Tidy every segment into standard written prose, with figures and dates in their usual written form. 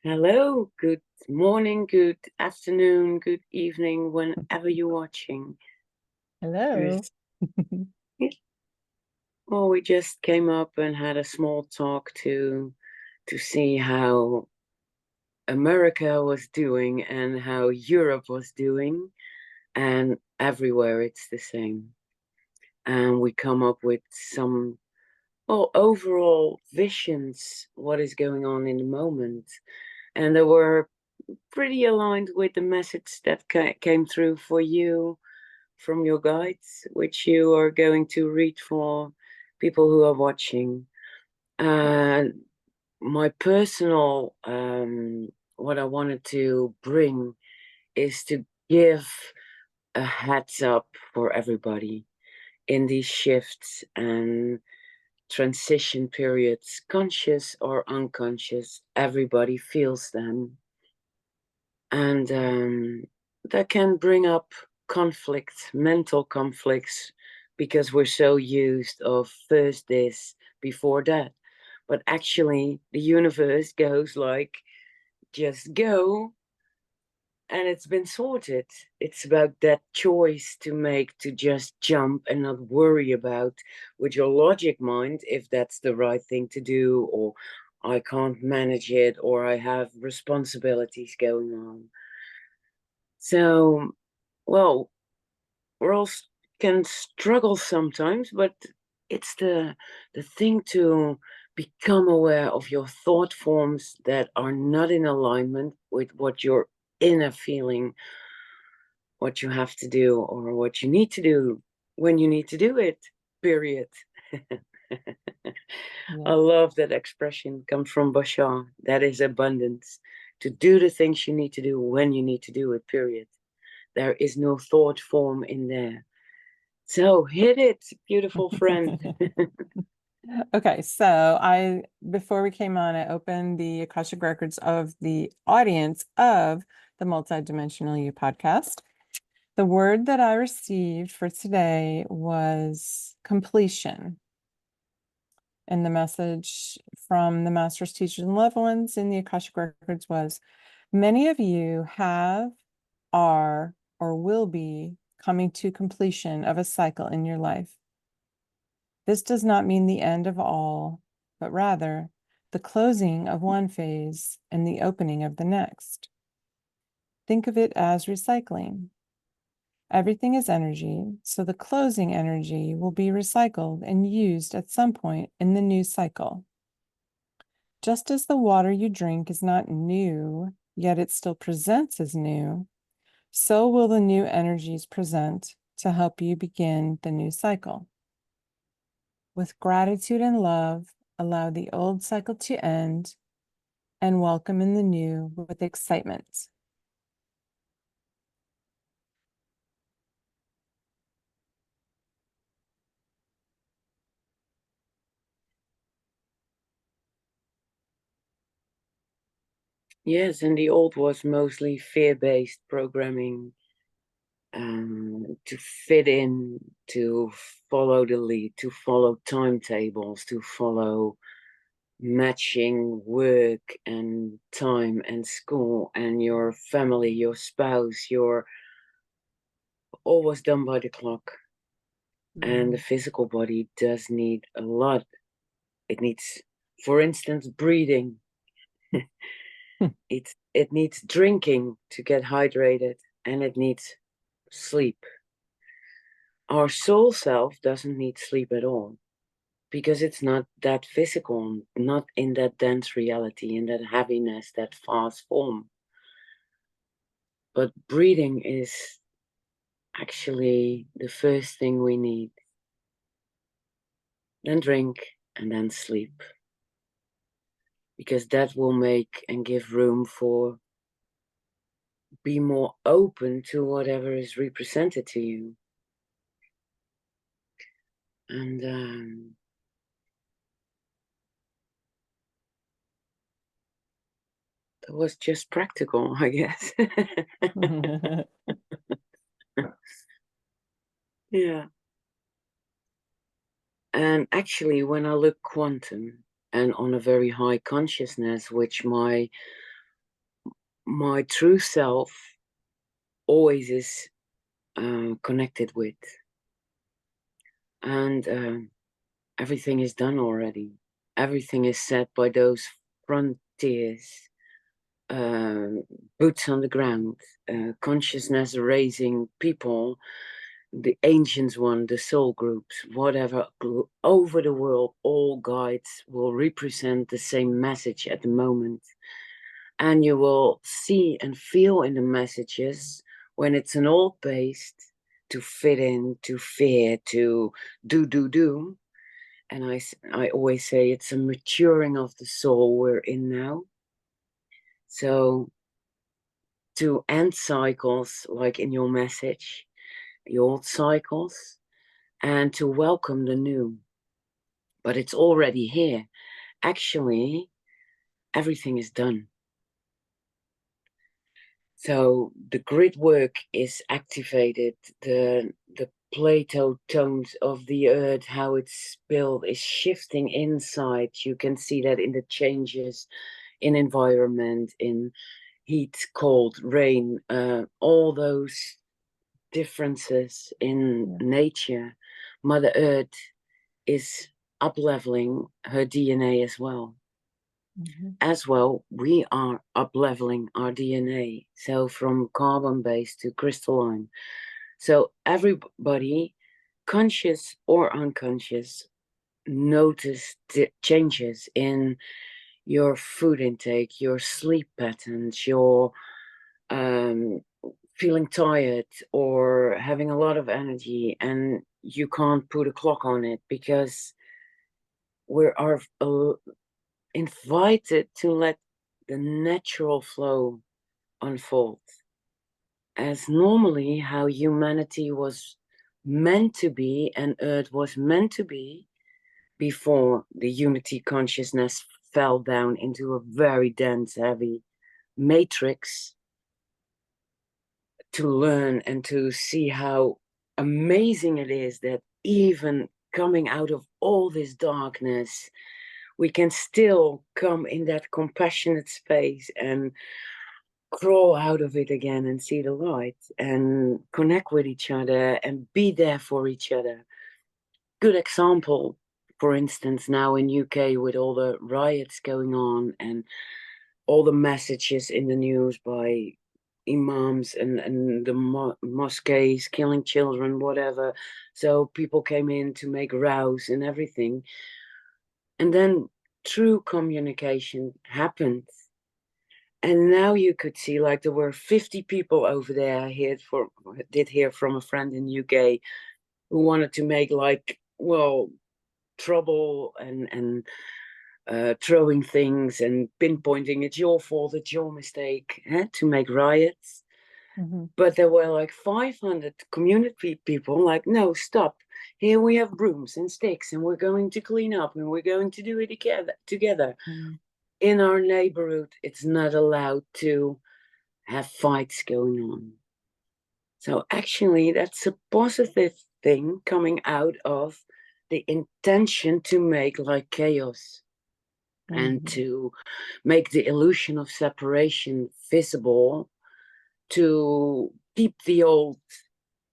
Hello, good morning, good afternoon, good evening, whenever you're watching Hello. this. Well, we just came up and had a small talk to see how America was doing and how Europe was doing, and everywhere it's the same. And we come up with some overall visions, what is going on in the moment. And there were pretty aligned with the message that came through for you from your guides, which you are going to read for people who are watching. And my personal, what I wanted to bring is to give a heads up for everybody in these shifts and transition periods, conscious or unconscious, everybody feels them. And that can bring up conflict, mental conflicts, because we're so used of first this, before that. But actually, the universe goes like, just go, and it's been sorted. It's about that choice to make to just jump and not worry about with your logic mind if that's the right thing to do, or I can't manage it, or I have responsibilities going on. So, well, we all can struggle sometimes, but it's the thing to become aware of your thought forms that are not in alignment with what your inner feeling, what you have to do, or what you need to do when you need to do it. Period. I Yeah. love that expression. Comes from Bashar. That is abundance. To do the things you need to do when you need to do it. Period. There is no thought form in there. So hit it, beautiful friend. Okay, so before we came on, I opened the Akashic Records of the audience of the Multidimensional You podcast. The word that I received for today was completion. And the message from the masters, teachers, and loved ones in the Akashic Records was, many of you have, are, or will be coming to completion of a cycle in your life. This does not mean the end of all, but rather the closing of one phase and the opening of the next. Think of it as recycling. Everything is energy, so the closing energy will be recycled and used at some point in the new cycle. Just as the water you drink is not new, yet it still presents as new, so will the new energies present to help you begin the new cycle. With gratitude and love, allow the old cycle to end and welcome in the new with excitement. Yes, and the old was mostly fear-based programming, to fit in, to follow the lead, to follow timetables, to follow matching work and time and school and your family, your spouse, your always done by the clock. And the Mm. physical body does need a lot. It needs, for instance, breathing. It needs drinking to get hydrated, and it needs sleep. Our soul self doesn't need sleep at all because it's not that physical, not in that dense reality, in that heaviness, that fast form. But breathing is actually the first thing we need. Then drink and then sleep, because that will make and give room for be more open to whatever is represented to you. And that was just practical, I guess. Yeah. And actually, when I look quantum and on a very high consciousness, which my my true self always is connected with. And everything is done already. Everything is set by those frontiers, uh, boots on the ground, consciousness raising people, the ancients one, the soul groups, whatever, over the world, all guides will represent the same message at the moment. And you will see and feel in the messages when it's an old based to fit in, to fear, to do. And I always say it's a maturing of the soul we're in now. So to end cycles, like in your message, the old cycles, and to welcome the new. But it's already here. Actually, everything is done. So the grid work is activated, the Plato tones of the earth, how it's built, is shifting inside. You can see that in the changes in environment, in heat, cold, rain, all those differences in nature. Mother Earth is up-leveling her DNA as well. As well, we are up-leveling our DNA. So from carbon-based to crystalline. So everybody, conscious or unconscious, notice the changes in your food intake, your sleep patterns, your feeling tired or having a lot of energy, and you can't put a clock on it because we are invited to let the natural flow unfold as normally how humanity was meant to be and Earth was meant to be before the unity consciousness fell down into a very dense, heavy matrix to learn and to see how amazing it is that even coming out of all this darkness, we can still come in that compassionate space and crawl out of it again and see the light and connect with each other and be there for each other. Good example, for instance, now in UK with all the riots going on and all the messages in the news by imams and the mosques killing children, whatever. So people came in to make rows and everything. And then true communication happened. And now you could see, like, there were 50 people over there. I did hear from a friend in UK who wanted to make, like, well, trouble and throwing things and pinpointing it's your fault, it's your mistake, to make riots. But there were like 500 community people like, no, stop. Here we have brooms and sticks and we're going to clean up and we're going to do it together. In our neighborhood, it's not allowed to have fights going on. So actually, that's a positive thing coming out of the intention to make like chaos and to make the illusion of separation visible, to keep the old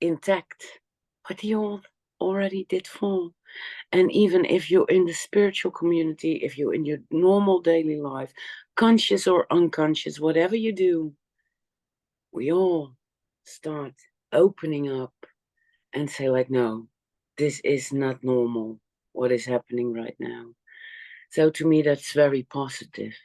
intact. But the old already did fall. And even if you're in the spiritual community, if you're in your normal daily life, conscious or unconscious, whatever you do, we all start opening up and say, like, no, this is not normal, what is happening right now. So to me, that's very positive.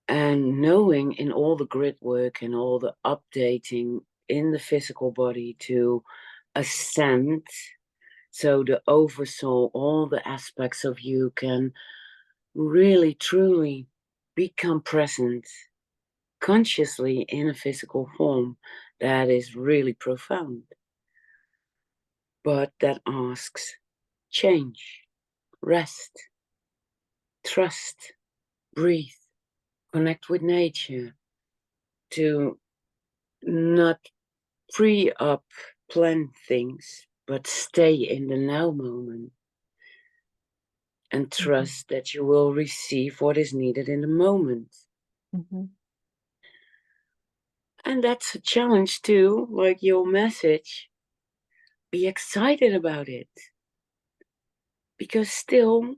And knowing in all the grid work and all the updating in the physical body to ascend, so the oversoul, all the aspects of you can really, truly become present consciously in a physical form. That is really profound. But that asks change, rest, trust, breathe, connect with nature, to not pre-up plan things, but stay in the now moment and trust that you will receive what is needed in the moment. Mm-hmm. And that's a challenge too, like your message. Be excited about it. Because still,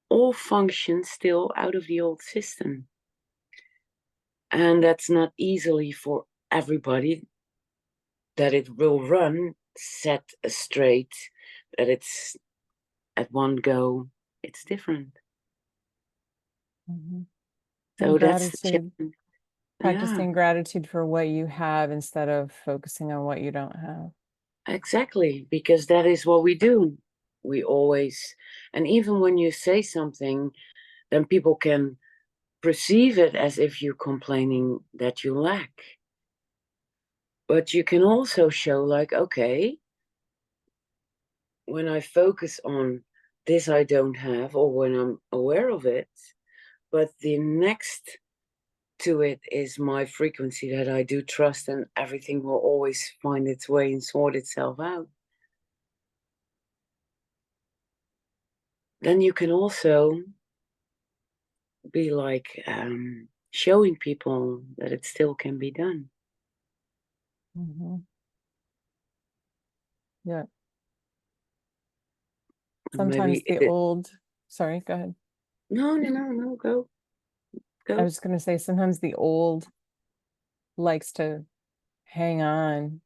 all functions still out of the old system. And that's not easily for everybody that it will run set straight, that it's at one go, it's different. Mm-hmm. And So that's the gratitude, challenge. Yeah, practicing gratitude for what you have instead of focusing on what you don't have. exactly. Because that is what we do. We always, and even when you say something, then people can perceive it as if you're complaining that you lack. But you can also show, like, okay, when I focus on this I don't have, or when I'm aware of it, but the next to it is my frequency that I do trust, and everything will always find its way and sort itself out. Then you can also be like showing people that it still can be done. Mm-hmm. Yeah. Maybe Sometimes the old, sorry, go ahead. no, go, I go. was just going to say, sometimes the old likes to hang on,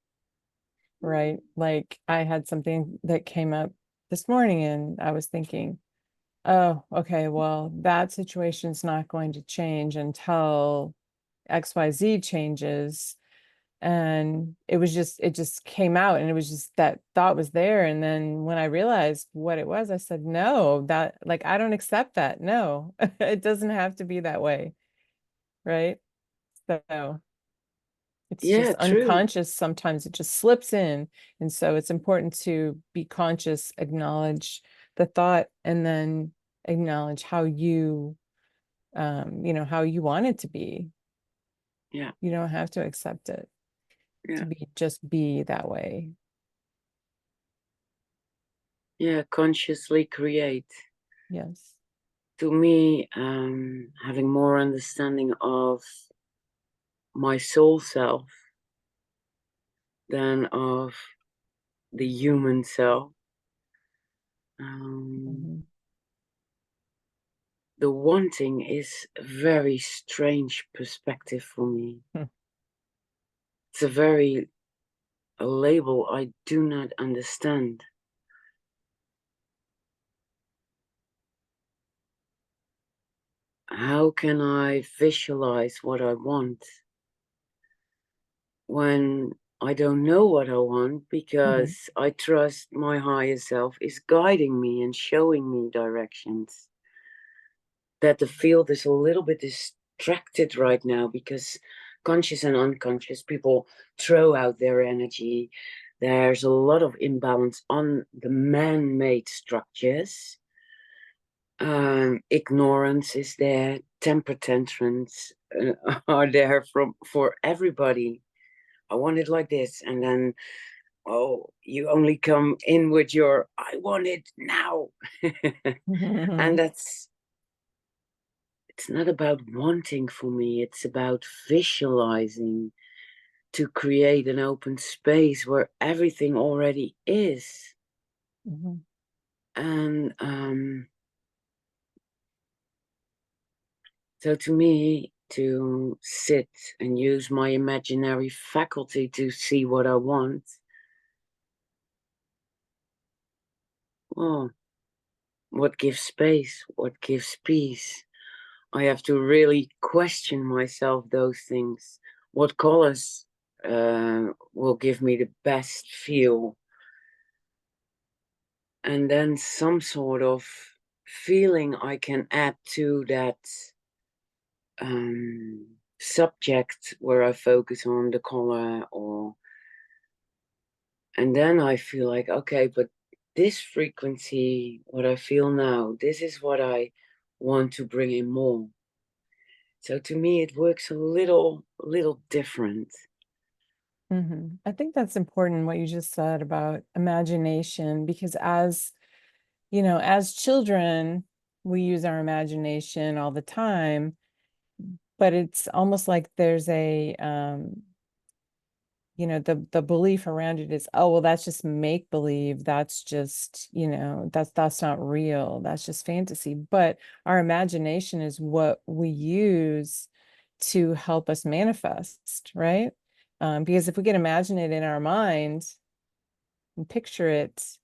right? Like I had something that came up this morning and I was thinking, oh, okay, well, that situation's not going to change until XYZ changes. And it just came out and it was just that thought was there. And then when I realized what it was, I said, no, that like, I don't accept that. No, it doesn't have to be that way. Right. So it's Yeah, just true. unconscious. Sometimes it just slips in. And so it's important to be conscious, acknowledge the thought, and then acknowledge how how you want it to be. Yeah, You don't have to accept it to yeah, just be that way. yeah. Consciously create. Yes. To me, having more understanding of my soul self than of the human self. Um, Mhm. the wanting is a very strange perspective for me. It's a label I do not understand. How can I visualize what I want when I don't know what I want, Mhm. because I trust my higher self is guiding me and showing me directions? That the field is a little bit distracted right now because conscious and unconscious people throw out their energy. There's a lot of imbalance on the man-made structures. Ignorance is there. Temper tantrums are there for everybody. I want it like this, and then oh, you only come in with your I want it now, and that's it's not about wanting for me, it's about visualizing to create an open space where everything already is. Mhm. And so to me, to sit and use my imaginary faculty to see what I want, well, what gives space? What gives peace? I have to really question myself those things. What colors will give me the best feel? And then some sort of feeling I can add to that subject where I focus on the color, or and then I feel like, okay, but this frequency, what I feel now, this is what I want to bring in more. So to me it works a little different. I think that's important what you just said about imagination, because as children, we use our imagination all the time. but it's almost like there's a the belief around it is, oh well, that's just make believe, that's just, that's not real, that's just fantasy. But our imagination is what we use to help us manifest, right? Because if we can imagine it in our mind and picture it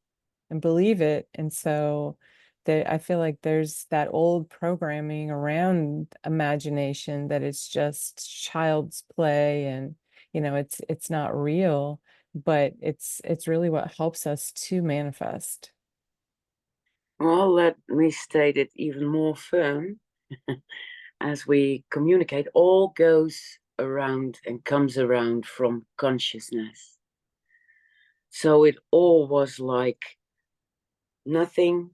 and believe it, and so that I feel like there's that old programming around imagination that it's just child's play, and it's not real, but it's really what helps us to manifest. Well, let me state it even more firm. As we communicate, all goes around and comes around from consciousness. So it all was like nothing,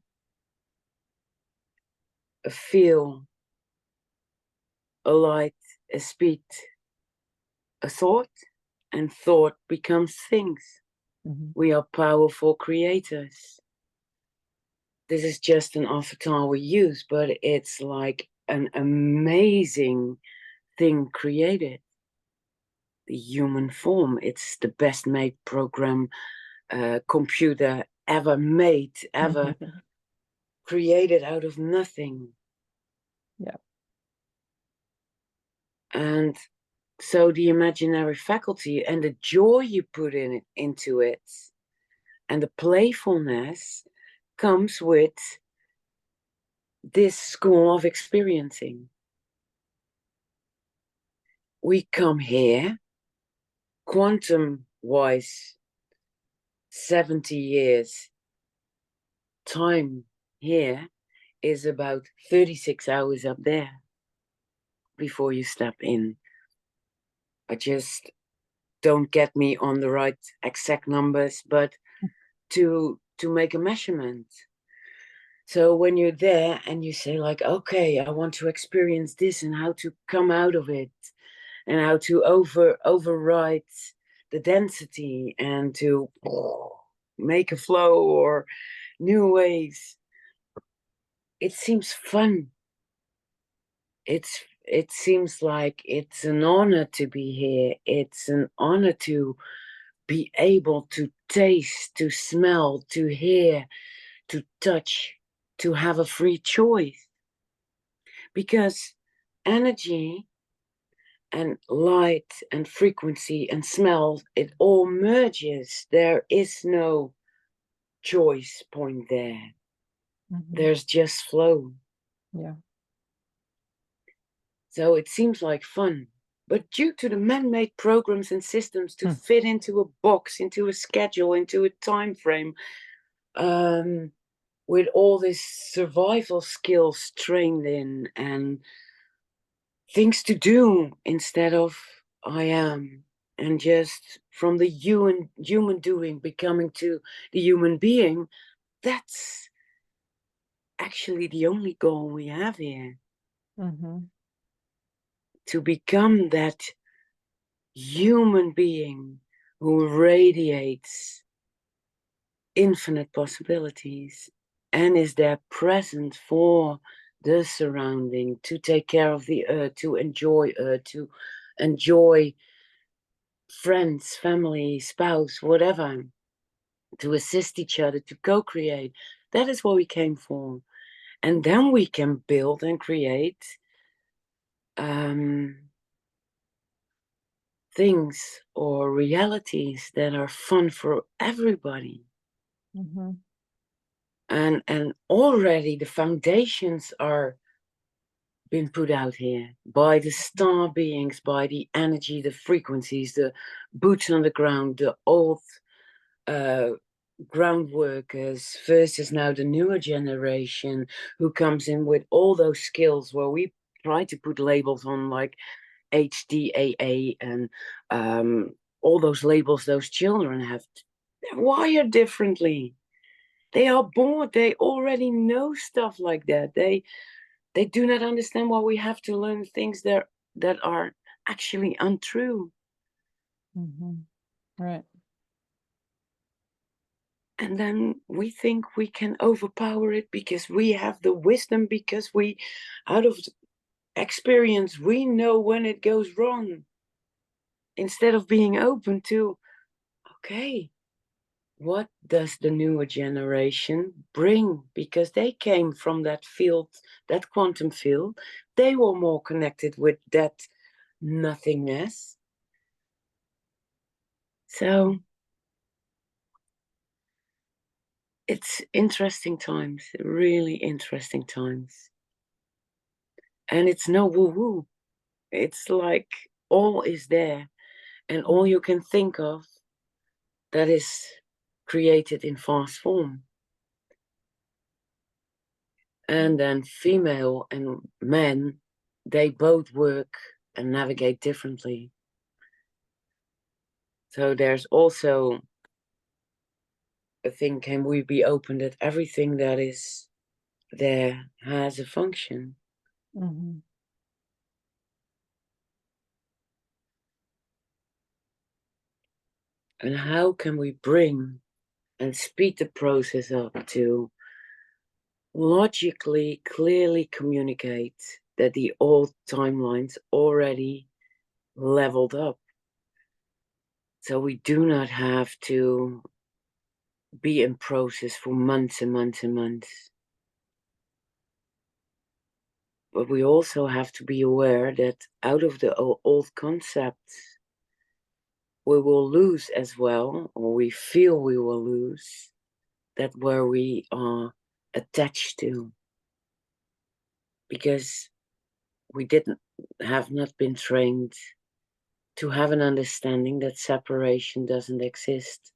a feel, a light, a speed, a thought, and thought becomes things. Mhm. We are powerful creators. This is just an avatar we use, but it's like an amazing thing created. The human form. It's the best made program computer ever made, ever created out of nothing. Yeah. And so the imaginary faculty and the joy you put into it and the playfulness comes with this school of experiencing. We come here, quantum wise, 70 years time here is about 36 hours up there before you step in. I just don't get me on the right exact numbers, but to make a measurement. So when you're there and you say like, okay, I want to experience this and how to come out of it and how to override the density and to make a flow or new ways. It seems fun. It seems like it's an honor to be here. It's an honor to be able to taste, to smell, to hear, to touch, to have a free choice. Because energy and light and frequency and smell, it all merges. There is no choice point there. Mhm. There's just flow. Yeah. So it seems like fun. But due to the man-made programs and systems to Hmm. fit into a box, into a schedule, into a time frame, with all these survival skills trained in and things to do instead of I am, and just from the human doing becoming to the human being, that's actually the only goal we have here, Mhm. to become that human being who radiates infinite possibilities and is there present for the surrounding, to take care of the earth, to enjoy friends, family, spouse, whatever, to assist each other, to co-create. That is what we came for. And then we can build and create um, things or realities that are fun for everybody. Mhm. And already the foundations are been put out here by the star beings, by the energy, the frequencies, the boots on the ground, the old uh, ground workers versus now the newer generation who comes in with all those skills where we try to put labels on like HDAA and all those labels those children have. They're wired differently. They are born, they already know stuff like that. They do not understand why we have to learn things that are actually untrue. Mhm. Right. And then we think we can overpower it because we have the wisdom, because we, out of experience, we know when it goes wrong. Instead of being open to, okay, what does the newer generation bring? Because they came from that field, that quantum field. They were more connected with that nothingness. So it's interesting times, really interesting times. And it's no woo-woo. It's like all is there, and all you can think of that is created in fast form. And then female and men, they both work and navigate differently. So there's also a thing, can we be open that everything that is there has a function? Mm-hmm. And how can we bring and speed the process up to logically, clearly communicate that the old timelines already leveled up? So we do not have to be in process for months and months and months. But we also have to be aware that out of the old concepts, we will lose as well, or we feel we will lose, that where we are attached to. Because we have not been trained to have an understanding that separation doesn't exist.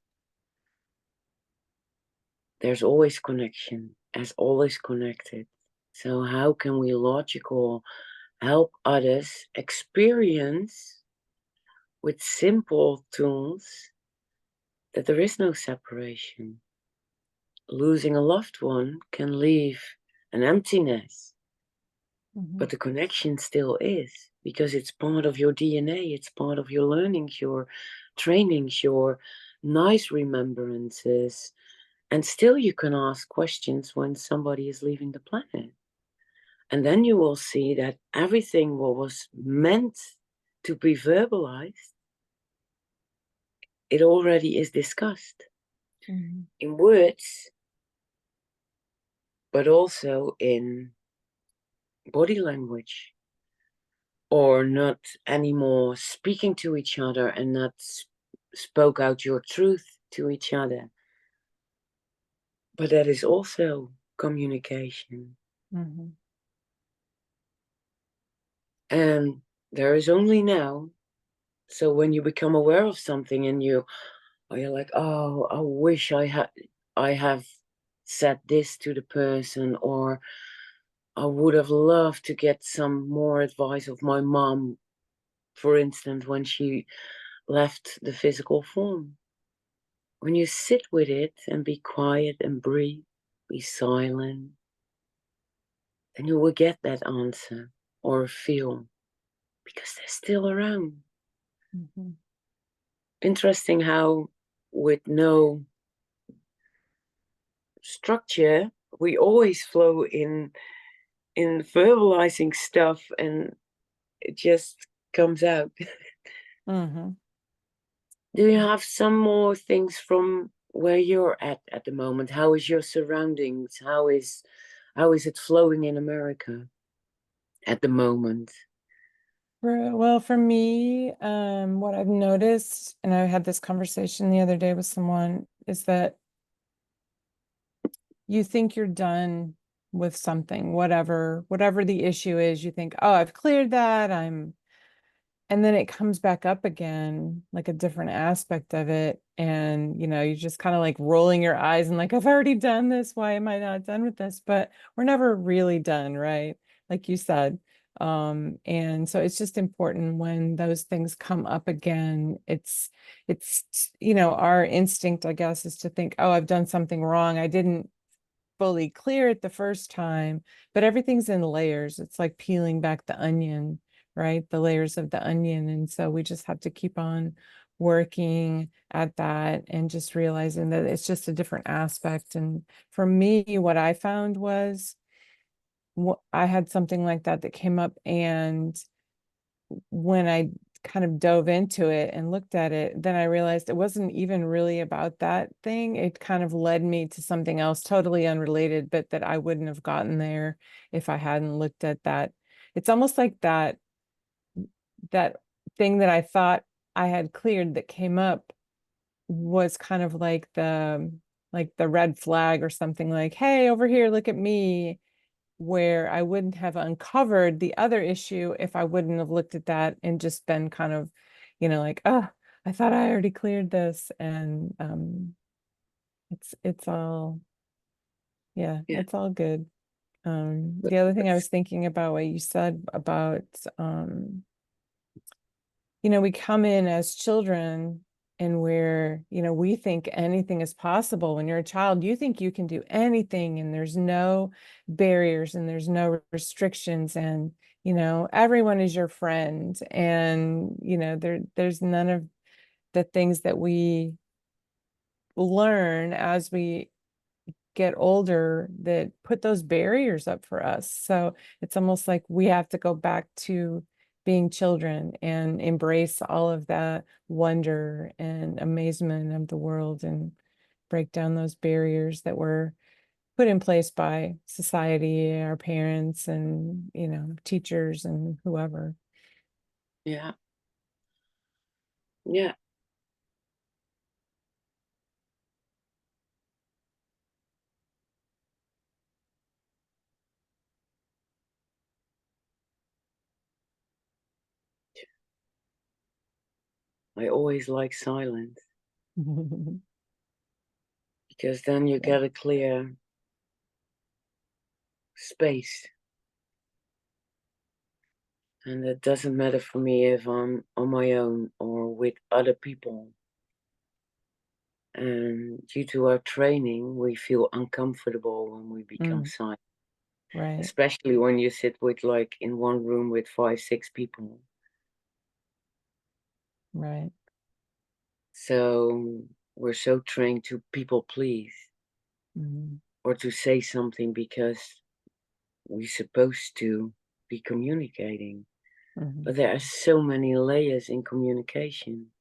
There's always connection, as always connected. So how can we logical help others experience with simple tools that there is no separation? Losing a loved one can leave an emptiness, but the connection still is, because it's part of your DNA, it's part of your learnings, your trainings, your nice remembrances. And still you can ask questions when somebody is leaving the planet. And then you will see that everything what was meant to be verbalized, it already is discussed in words, but also in body language, or not anymore speaking to each other and not spoke out your truth to each other. But that is also communication. Mm-hmm. And there is only now. So when you become aware of something and you're like, oh, I wish I have said this to the person, or I would have loved to get some more advice of my mom, for instance, when she left the physical form. When you sit with it and be quiet and breathe, be silent, then you will get that answer or feel, because they're still around. Mm-hmm. Interesting how, with no structure, we always flow in verbalizing stuff, and it just comes out. Mm-hmm. Do you have some more things from where you're at the moment? How is your surroundings? How is it flowing in America at the moment? Well, for me, what I've noticed, and I had this conversation the other day with someone, is that you think you're done with something, whatever the issue is, you think, oh, I've cleared that, and then it comes back up again, like a different aspect of it. And, you're just kind of like rolling your eyes and like, I've already done this. Why am I not done with this? But we're never really done, right? Like you said. And so it's just important when those things come up again. Our instinct, I guess, is to think, oh, I've done something wrong. I didn't fully clear it the first time, but everything's in layers. It's like peeling back the onion, right? The layers of the onion. And so we just have to keep on working at that and just realizing that it's just a different aspect. And for me, what I found was I had something like that that came up, and when I kind of dove into it and looked at it, then I realized it wasn't even really about that thing. It kind of led me to something else totally unrelated, but that I wouldn't have gotten there if I hadn't looked at that. It's almost like that thing that I thought I had cleared that came up was kind of like the red flag or something, like, hey, over here, look at me, where I wouldn't have uncovered the other issue if I wouldn't have looked at that and just been kind of, like, oh, I thought I already cleared this. And it's all, yeah, Yeah. it's all good. But, The other thing but I was thinking about what you said about we come in as children, and we think anything is possible. When you're a child, you think you can do anything, and there's no barriers and there's no restrictions, and everyone is your friend, and there's none of the things that we learn as we get older that put those barriers up for us. So it's almost like we have to go back to being children and embrace all of that wonder and amazement of the world, and break down those barriers that were put in place by society, our parents, and teachers and whoever. yeah, yeah, I always like silence because then you Yeah. get a clear space. And it doesn't matter for me if I'm on my own or with other people. And due to our training, we feel uncomfortable when we become Mm, silent, right. especially when you sit with like in one room with 5, 6 people. Right. So we're so trained to people please Mm, or to say something because we're supposed to be communicating. mhm, But there are so many layers in communication.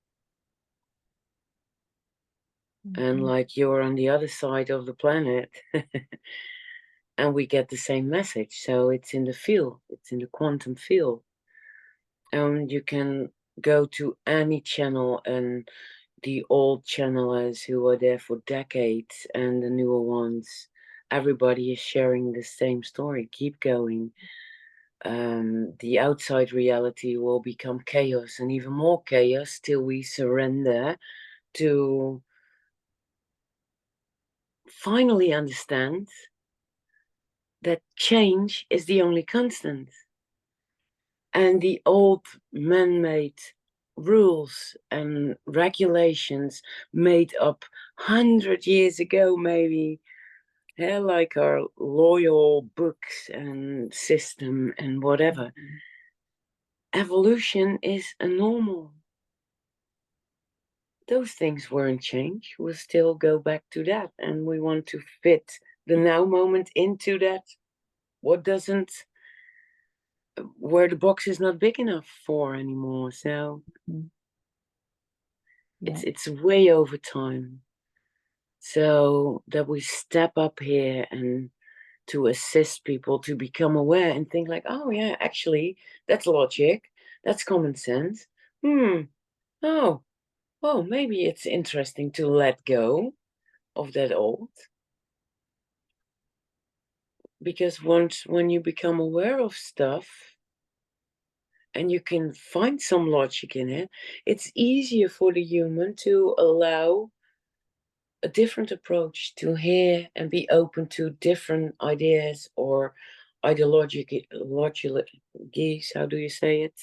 And mhm, like you're on the other side of the planet and we get the same message. So it's in the field, it's in the quantum field. And you can go to any channel, and the old channelers who are there for decades and the newer ones, everybody is sharing the same story. Keep going. The outside reality will become chaos and even more chaos till we surrender to finally understand that change is the only constant. And the old man-made rules and regulations made up 100 years ago, maybe, yeah, like our loyal books and system and whatever. mhm, Evolution is a normal. Those things weren't changed. We'll still go back to that, and we want to fit the now moment into that. What doesn't, where the box is not big enough for anymore. So mhm. Yeah. it's way over time. So that we step up here and to assist people to become aware and think like, oh yeah, actually, that's logic, that's common sense. Oh, oh, maybe it's interesting to let go of that old. Because once when you become aware of stuff and you can find some logic in it, it's easier for the human to allow a different approach, to hear and be open to different ideas or ideologies. How do you say it?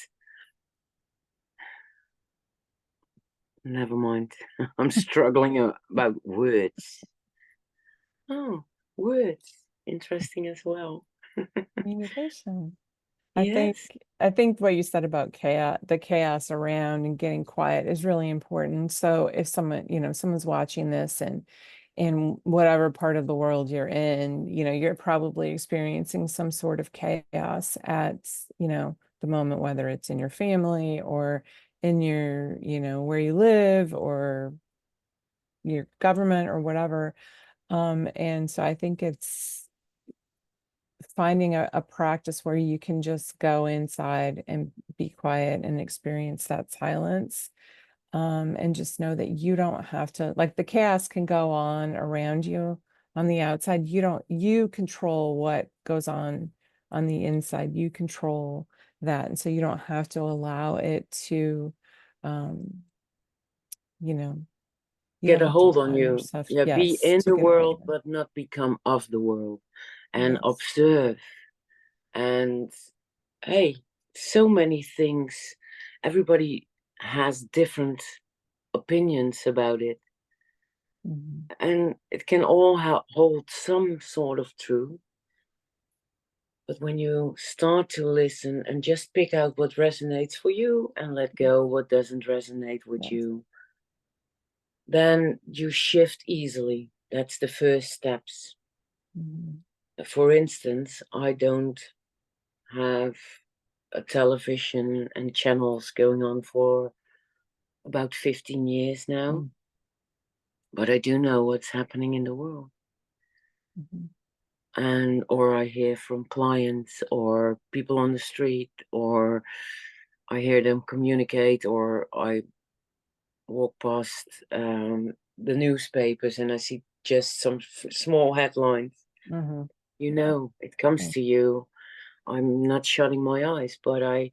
Never mind. I'm struggling about words. Oh, words. Interesting as well. Communication. I think Yes. I think what you said about the chaos around and getting quiet is really important. So if someone's watching this, and in whatever part of the world you're in, you're probably experiencing some sort of chaos at, the moment, whether it's in your family or in your, where you live or your government or whatever. And so I think it's finding a practice where you can just go inside and be quiet and experience that silence. And just know that you don't have to, like, the chaos can go on around you on the outside. You control what goes on the inside. You control that. And so you don't have to allow it to, um, you know, you Get don't a have to hold on allow you. yourself, Yeah, be yes, in to the get a hold world, of it. but not become of the world. And Yes. observe. And hey, so many things. Everybody has different opinions about it. Mhm. And it can all hold some sort of truth. But when you start to listen and just pick out what resonates for you and let go what doesn't resonate with Yes. you, then you shift easily. That's the first steps. Mhm. For instance, I don't have a television and channels going on for about 15 years now, Mhm. but I do know what's happening in the world. Mhm. And or I hear from clients or people on the street, or I hear them communicate, or I walk past the newspapers and I see just some small headlines. Mhm. You Yeah. know, it comes Yeah. to you. I'm not shutting my eyes, but I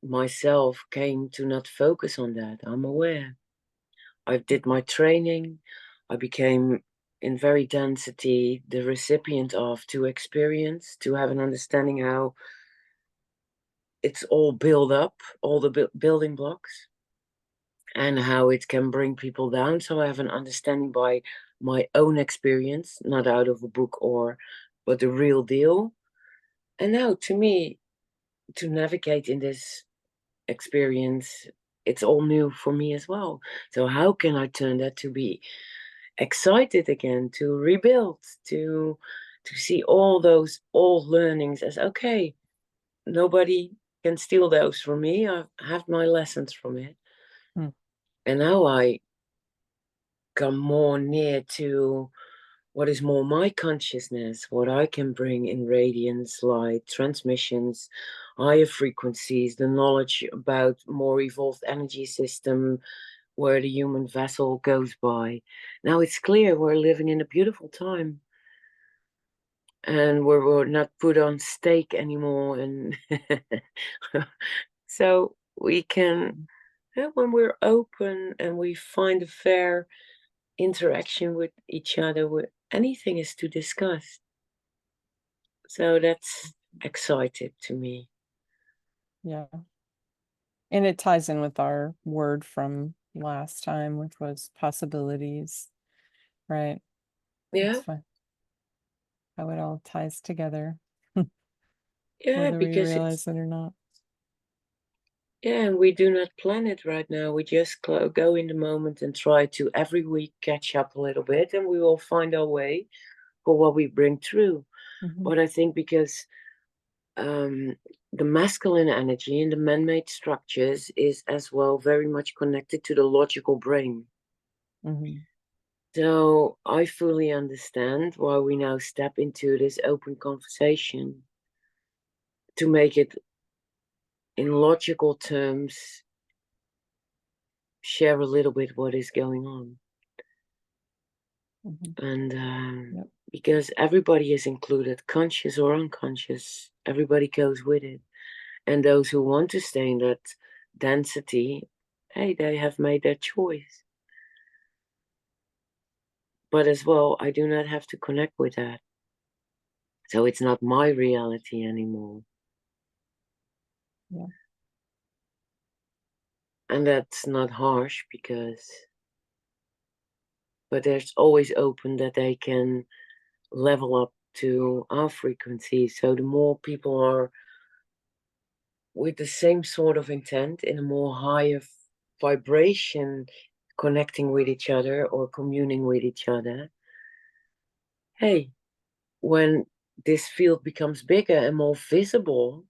myself came to not focus on that. I'm aware. I did my training. I became in very density the recipient of to experience, to have an understanding how it's all built up, all the building blocks, and how it can bring people down. So I have an understanding by my own experience, not out of a book or, but the real deal. And now to me, to navigate in this experience, it's all new for me as well. So how can I turn that to be excited again, to rebuild, to see all those old learnings as okay, nobody can steal those from me. I have my lessons from it. Mm. And now I come more near to what is more my consciousness, what I can bring in radiance, light, transmissions, higher frequencies, the knowledge about more evolved energy system where the human vessel goes by. Now it's clear we're living in a beautiful time and we're not put on stake anymore. And so we can, when we're open and we find a fair interaction with each other, anything is to discuss. So that's excited to me. Yeah. And it ties in with our word from last time, which was possibilities, right? It's Yeah, fun how it all ties together, yeah, whether we because it's, realize it or not. yeah, and we do not plan it right now. We just go in the moment and try to every week catch up a little bit, and we will find our way for what we bring through. Mhm. But I think because um, the masculine energy in the man-made structures is as well very much connected to the logical brain. Mhm. So I fully understand why we now step into this open conversation to make it in logical terms, share a little bit what is going on. Mhm. And Yep. because everybody is included, conscious or unconscious, everybody goes with it. And those who want to stay in that density, hey, they have made their choice. But as well, I do not have to connect with that. So it's not my reality anymore. Yeah. And that's not harsh because, but there's always open that they can level up to our frequency. So the more people are with the same sort of intent in a more higher vibration connecting with each other or communing with each other. Hey, when this field becomes bigger and more visible,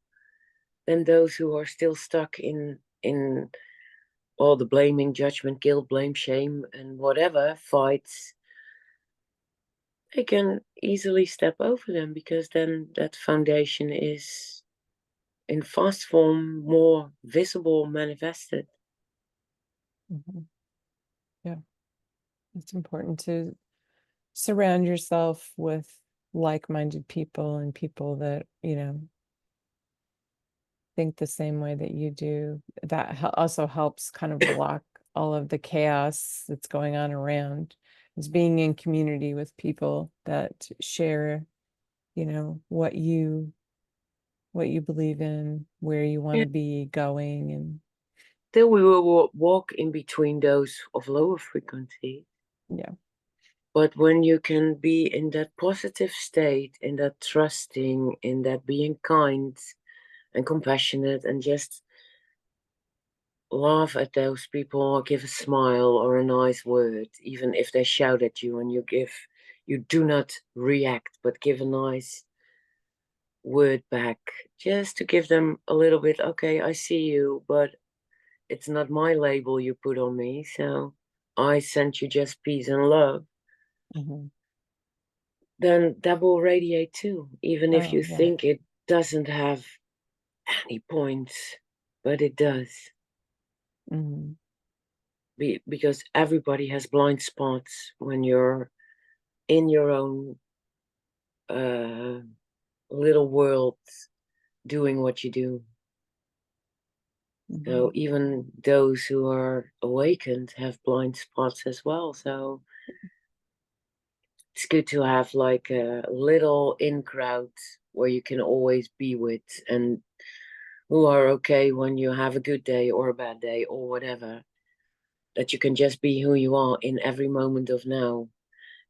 then those who are still stuck in all the blaming, judgment, guilt, blame, shame, and whatever fights, they can easily step over them, because then that foundation is in fast form, more visible, manifested. Mhm. Yeah, it's important to surround yourself with like-minded people and people that, think the same way that you do. That also helps kind of block all of the chaos that's going on around. Is being in community with people that share, what you believe in, where you want Yeah. to be going, and Still, we will walk in between those of lower frequency. yeah. But when you can be in that positive state, in that trusting, in that being kind and compassionate, and just laugh at those people or give a smile or a nice word, even if they shout at you, and you do not react, but give a nice word back, just to give them a little bit, okay, I see you, but it's not my label you put on me, so I sent you just peace and love. Mhm. Then that will radiate too, even if Oh you yeah. think it doesn't have any points, but it does. Mhm. Because everybody has blind spots when you're in your own uh, little world doing what you do. So Mhm. even those who are awakened have blind spots as well. So it's good to have like a little in crowd where you can always be with, and who are okay when you have a good day or a bad day or whatever, that you can just be who you are in every moment of now,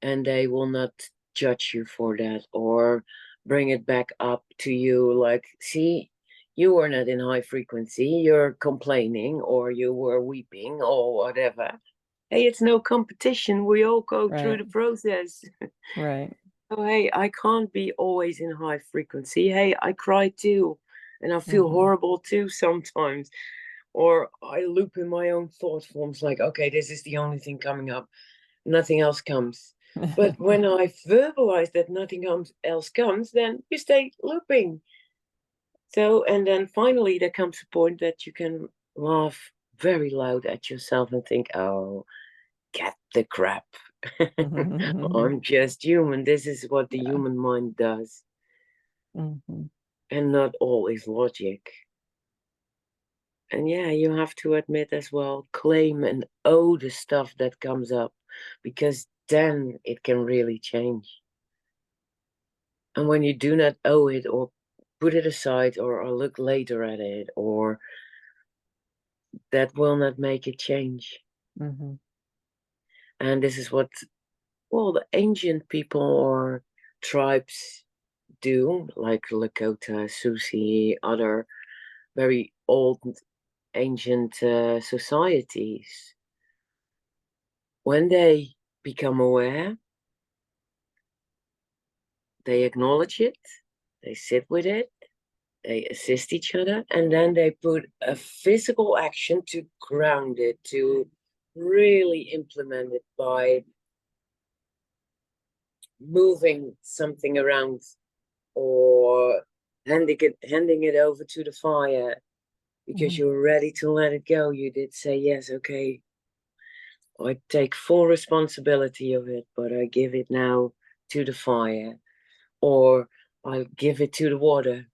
and they will not judge you for that or bring it back up to you like, see, you were not in high frequency, you're complaining, or you were weeping or whatever. Hey, it's no competition, we all go through Right. the process. Right. Oh, hey, I can't be always in high frequency. Hey, I cry too, and I feel Mhm. horrible too sometimes. Or I loop in my own thought forms like, okay, this is the only thing coming up, nothing else comes. But when I verbalize that nothing else comes, then you stay looping. So, and then finally, there comes a point that you can laugh very loud at yourself and think, oh, get the crap. I'm just human. This is what the Yeah. human mind does. Mhm. And not all is logic. And yeah, you have to admit as well, claim and owe the stuff that comes up, because then it can really change. And when you do not owe it, or put it aside, or look later at it, or that will not make it change. Mhm. And this is what, well, the ancient people or tribes do, like Lakota, Susi, other very old ancient societies. When they become aware, they acknowledge it, they sit with it, they assist each other, and then they put a physical action to ground it, to really implement it by moving something around, or handing it over to the fire, because Mhm. you're ready to let it go. You did say, yes, okay, I take full responsibility of it, but I give it now to the fire, or I'll give it to the water.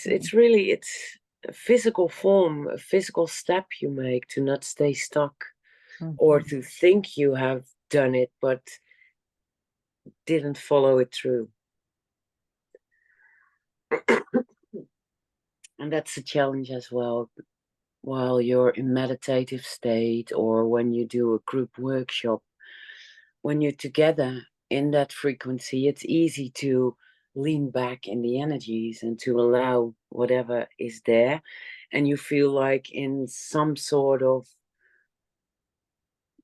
Mhm. It's a physical form, a physical step you make to not stay stuck, or Mhm. to think you have done it but didn't follow it through. And that's a challenge as well. While you're in meditative state, or when you do a group workshop, when you're together in that frequency, it's easy to lean back in the energies and to allow whatever is there. And you feel like in some sort of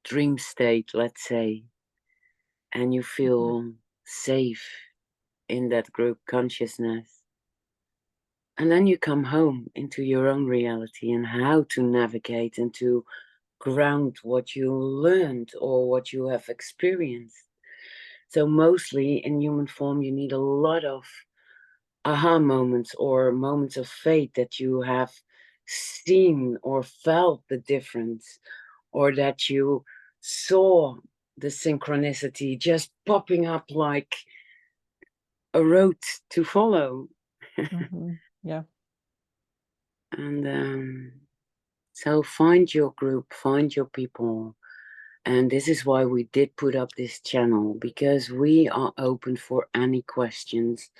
dream state, let's say, and you feel safe in that group consciousness. And then you come home into your own reality and how to navigate and to ground what you learned or what you have experienced. So mostly in human form, you need a lot of aha moments or moments of faith that you have seen or felt the difference, or that you saw the synchronicity just popping up like a road to follow. Yeah. And so find your group, find your people. And this is why we did put up this channel, because we are open for any questions.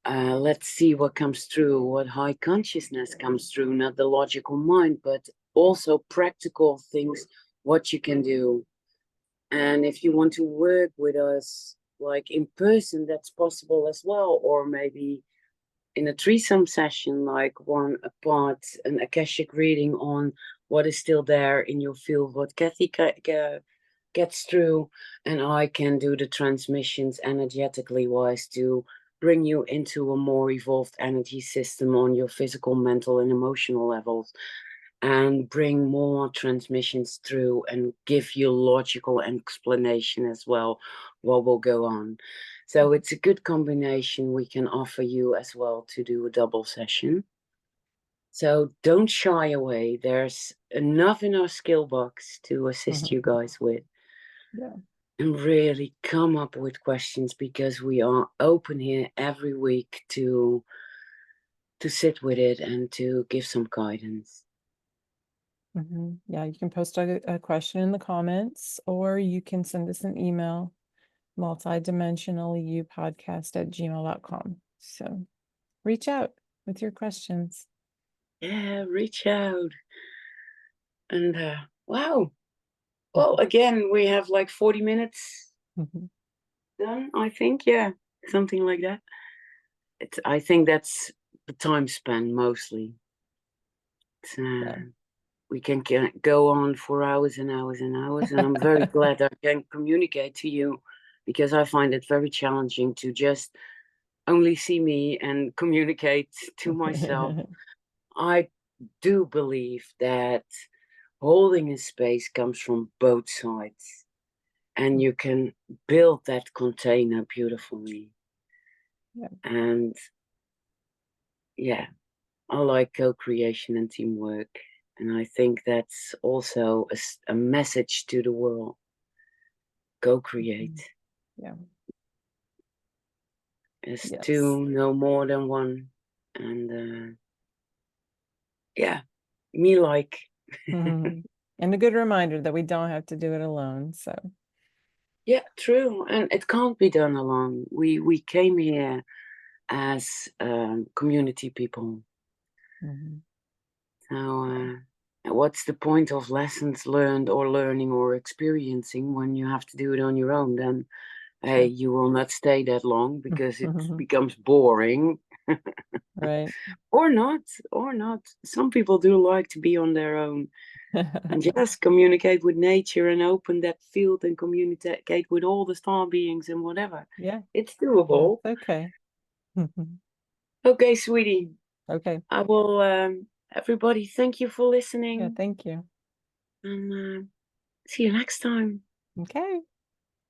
Let's see what comes through, what high consciousness comes through, not the logical mind, but also practical things, what you can do. And if you want to work with us, like in person, that's possible as well. Or maybe in a threesome session, like one apart, an Akashic reading on what is still there in your field, what Kathy gets through, and I can do the transmissions energetically wise to bring you into a more evolved energy system on your physical, mental, and emotional levels, and bring more transmissions through and give you logical explanation as well what will go on. So it's a good combination we can offer you as well to do a double session. So don't shy away. There's enough in our skill box to assist you guys with. Yeah. And really come up with questions, because we are open here every week to sit with it and to give some guidance. Yeah, you can post a question in the comments, or you can send us an email, multidimensionalyoupodcast@gmail.com. So reach out with your questions. Yeah, reach out. And wow. Well, again, we have like 40 minutes done, I think. Yeah, something like that. I think that's the time span mostly. Yeah. We can go on for hours and hours and hours, and I'm very glad I can communicate to you, because I find it very challenging to just only see me and communicate to myself. I do believe that holding a space comes from both sides, and you can build that container beautifully. Yeah. And yeah, I like co-creation and teamwork, and I think that's also a message to the world. Co-create. Yeah. Is Yes. two, no more than one. And yeah, me like. And a good reminder that we don't have to do it alone. So Yeah, true. And it can't be done alone. We came here as community people. So what's the point of lessons learned or learning or experiencing when you have to do it on your own? Then hey, you will not stay that long, because it becomes boring. Right. Or not, or not. Some people do like to be on their own and just communicate with nature and open that field and communicate with all the star beings and whatever. Yeah. It's doable. That's okay. Okay, sweetie. Okay. I will, everybody, thank you for Yeah, listening. thank you. And see you next time. Okay.